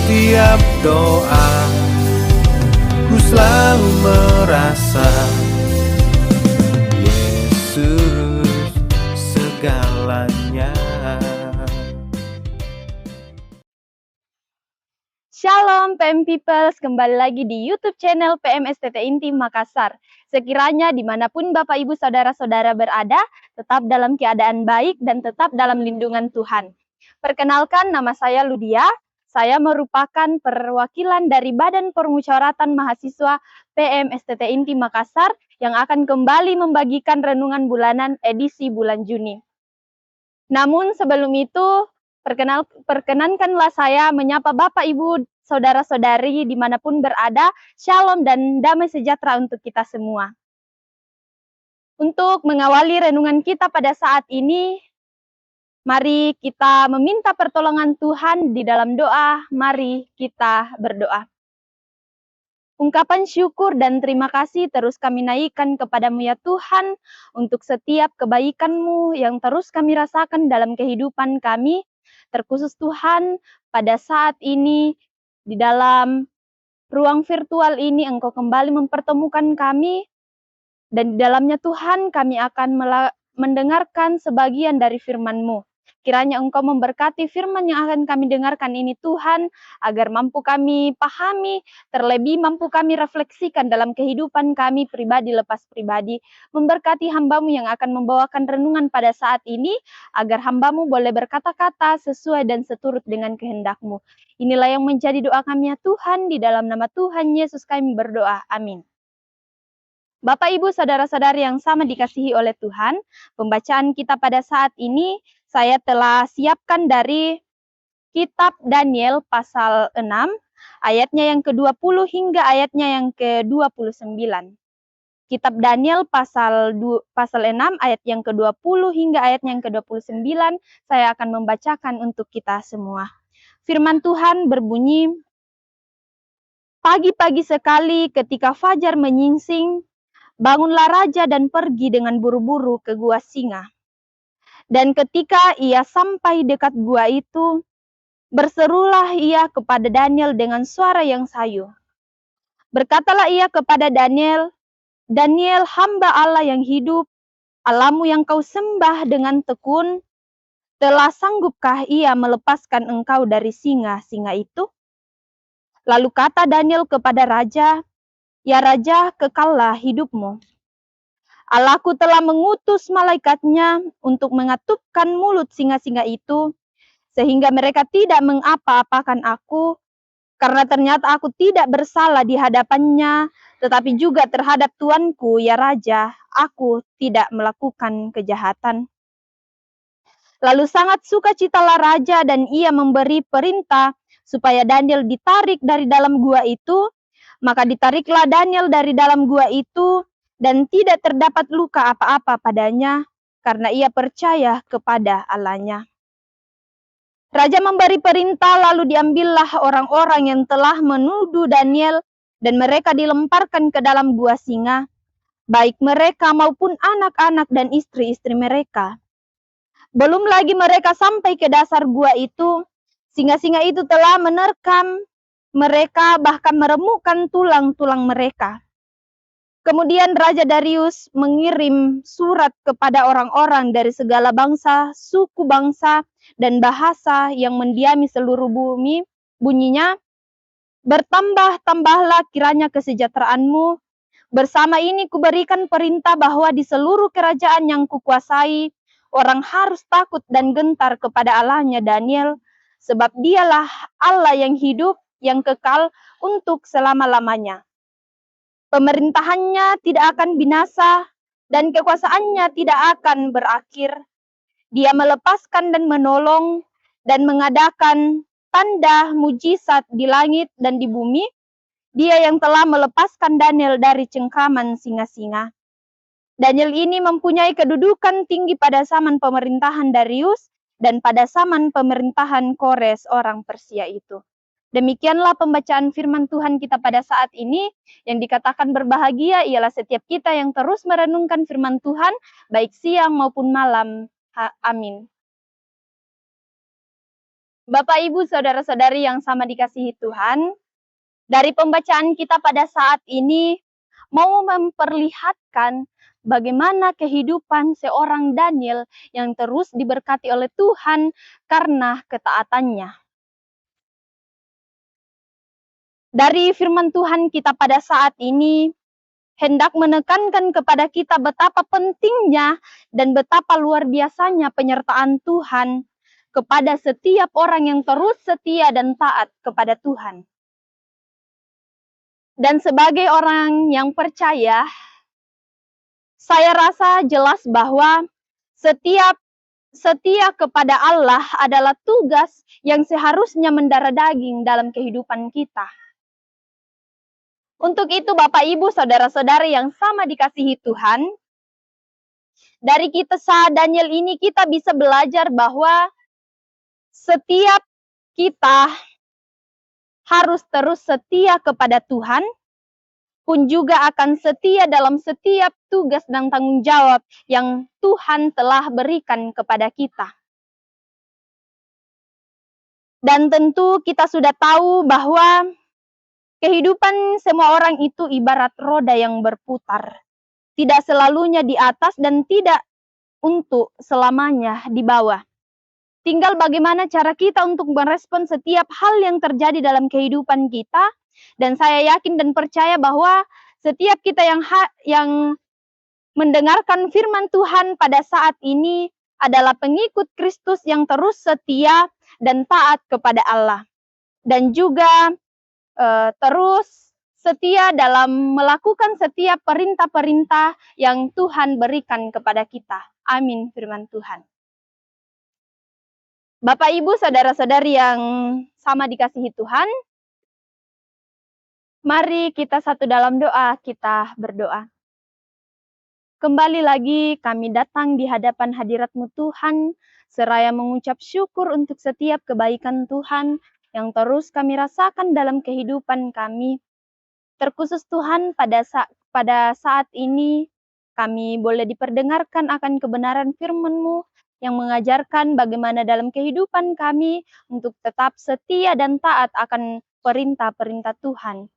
setiap doa, ku selalu merasa Yesus segalanya. Shalom PM Peoples, kembali lagi di YouTube channel PMSTT Inti Makassar. Sekiranya dimanapun Bapak Ibu Saudara-saudara berada, tetap dalam keadaan baik dan tetap dalam lindungan Tuhan. Perkenalkan, nama saya Ludia. Saya merupakan perwakilan dari Badan Permusyawaratan Mahasiswa PMSTT Inti Makassar yang akan kembali membagikan renungan bulanan edisi bulan Juni. Namun sebelum itu, perkenankanlah saya menyapa Bapak Ibu saudara-saudari dimanapun berada, shalom dan damai sejahtera untuk kita semua. Untuk mengawali renungan kita pada saat ini, mari kita meminta pertolongan Tuhan di dalam doa. Mari kita berdoa. Ungkapan syukur dan terima kasih terus kami naikkan kepadamu ya Tuhan, untuk setiap kebaikan-Mu yang terus kami rasakan dalam kehidupan kami, terkhusus Tuhan pada saat ini di dalam ruang virtual ini Engkau kembali mempertemukan kami, dan di dalamnya Tuhan kami akan mendengarkan sebagian dari firman-Mu. Kiranya Engkau memberkati firman yang akan kami dengarkan ini Tuhan, agar mampu kami pahami, terlebih mampu kami refleksikan dalam kehidupan kami pribadi lepas pribadi. Memberkati hamba-Mu yang akan membawakan renungan pada saat ini, agar hamba-Mu boleh berkata-kata sesuai dan seturut dengan kehendak-Mu. Inilah yang menjadi doa kami ya Tuhan, di dalam nama Tuhan Yesus kami berdoa, amin. Bapak Ibu saudara-saudari yang sama dikasihi oleh Tuhan, pembacaan kita pada saat ini saya telah siapkan dari kitab Daniel pasal 6, ayatnya yang ke-20 hingga ayatnya yang ke-29. Kitab Daniel pasal 6 ayat yang ke-20 hingga ayat yang ke-29, saya akan membacakan untuk kita semua. Firman Tuhan berbunyi, pagi-pagi sekali ketika fajar menyingsing, bangunlah raja dan pergi dengan buru-buru ke gua singa. Dan ketika ia sampai dekat gua itu, berserulah ia kepada Daniel dengan suara yang sayu. Berkatalah ia kepada Daniel, Daniel, hamba Allah yang hidup, Allahmu yang kau sembah dengan tekun, telah sanggupkah ia melepaskan engkau dari singa-singa itu? Lalu kata Daniel kepada raja, ya raja, kekallah hidupmu. Allahku telah mengutus malaikatnya untuk mengatupkan mulut singa-singa itu, sehingga mereka tidak mengapa-apakan aku, karena ternyata aku tidak bersalah di hadapannya, tetapi juga terhadap tuanku, ya raja, aku tidak melakukan kejahatan. Lalu sangat sukacitalah raja dan ia memberi perintah supaya Daniel ditarik dari dalam gua itu, maka ditariklah Daniel dari dalam gua itu, dan tidak terdapat luka apa-apa padanya, karena ia percaya kepada Allahnya. Raja memberi perintah, lalu diambillah orang-orang yang telah menuduh Daniel, dan mereka dilemparkan ke dalam gua singa, baik mereka maupun anak-anak dan istri-istri mereka. Belum lagi mereka sampai ke dasar gua itu, singa-singa itu telah menerkam mereka, bahkan meremukkan tulang-tulang mereka. Kemudian Raja Darius mengirim surat kepada orang-orang dari segala bangsa, suku bangsa, dan bahasa yang mendiami seluruh bumi. Bunyinya, bertambah-tambahlah kiranya kesejahteraanmu. Bersama ini kuberikan perintah bahwa di seluruh kerajaan yang kukuasai, orang harus takut dan gentar kepada Allahnya Daniel, sebab dialah Allah yang hidup, yang kekal untuk selama-lamanya. Pemerintahannya tidak akan binasa dan kekuasaannya tidak akan berakhir. Dia melepaskan dan menolong dan mengadakan tanda mujizat di langit dan di bumi. Dia yang telah melepaskan Daniel dari cengkraman singa-singa. Daniel ini mempunyai kedudukan tinggi pada zaman pemerintahan Darius dan pada zaman pemerintahan Kores orang Persia itu. Demikianlah pembacaan firman Tuhan kita pada saat ini. Yang dikatakan berbahagia ialah setiap kita yang terus merenungkan firman Tuhan, baik siang maupun malam. Amin. Bapak, Ibu, saudara-saudari yang sama dikasihi Tuhan, dari pembacaan kita pada saat ini mau memperlihatkan bagaimana kehidupan seorang Daniel yang terus diberkati oleh Tuhan karena ketaatannya. Dari firman Tuhan kita pada saat ini hendak menekankan kepada kita betapa pentingnya dan betapa luar biasanya penyertaan Tuhan kepada setiap orang yang terus setia dan taat kepada Tuhan. Dan sebagai orang yang percaya, saya rasa jelas bahwa setiap setia kepada Allah adalah tugas yang seharusnya mendarah daging dalam kehidupan kita. Untuk itu Bapak, Ibu, saudara-saudari yang sama dikasihi Tuhan, dari kisah Daniel ini kita bisa belajar bahwa setiap kita harus terus setia kepada Tuhan, pun juga akan setia dalam setiap tugas dan tanggung jawab yang Tuhan telah berikan kepada kita. Dan tentu kita sudah tahu bahwa kehidupan semua orang itu ibarat roda yang berputar. Tidak selalunya di atas dan tidak untuk selamanya di bawah. Tinggal bagaimana cara kita untuk merespon setiap hal yang terjadi dalam kehidupan kita. Dan saya yakin dan percaya bahwa setiap kita yang mendengarkan firman Tuhan pada saat ini adalah pengikut Kristus yang terus setia dan taat kepada Allah. Dan juga terus setia dalam melakukan setiap perintah-perintah yang Tuhan berikan kepada kita. Amin, firman Tuhan. Bapak, Ibu, saudara-saudari yang sama dikasihi Tuhan, mari kita satu dalam doa, kita berdoa. Kembali lagi kami datang di hadapan hadirat-Mu Tuhan, seraya mengucap syukur untuk setiap kebaikan Tuhan yang terus kami rasakan dalam kehidupan kami. Terkhusus Tuhan pada saat ini kami boleh diperdengarkan akan kebenaran firman-Mu yang mengajarkan bagaimana dalam kehidupan kami untuk tetap setia dan taat akan perintah-perintah Tuhan.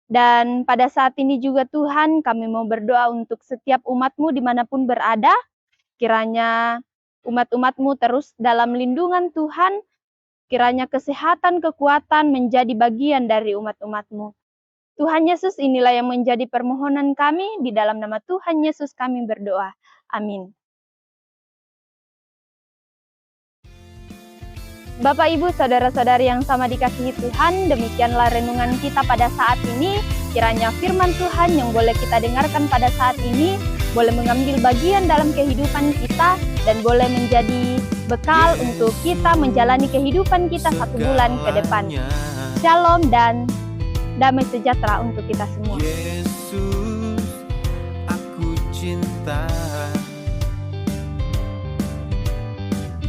Dan pada saat ini juga Tuhan, kami mau berdoa untuk setiap umat-Mu dimanapun berada. Kiranya umat-umat-Mu terus dalam lindungan Tuhan. Kiranya kesehatan, kekuatan menjadi bagian dari umat-umat-Mu. Tuhan Yesus, inilah yang menjadi permohonan kami. Di dalam nama Tuhan Yesus kami berdoa. Amin. Bapak, Ibu, saudara-saudari yang sama dikasihi Tuhan, demikianlah renungan kita pada saat ini. Kiranya firman Tuhan yang boleh kita dengarkan pada saat ini boleh mengambil bagian dalam kehidupan kita dan boleh menjadi bekal untuk kita menjalani kehidupan kita 1 bulan ke depan. Shalom dan damai sejahtera untuk kita semua. Yesus, aku cinta.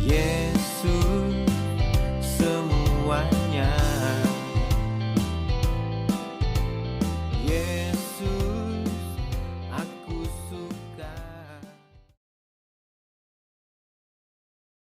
Yesus.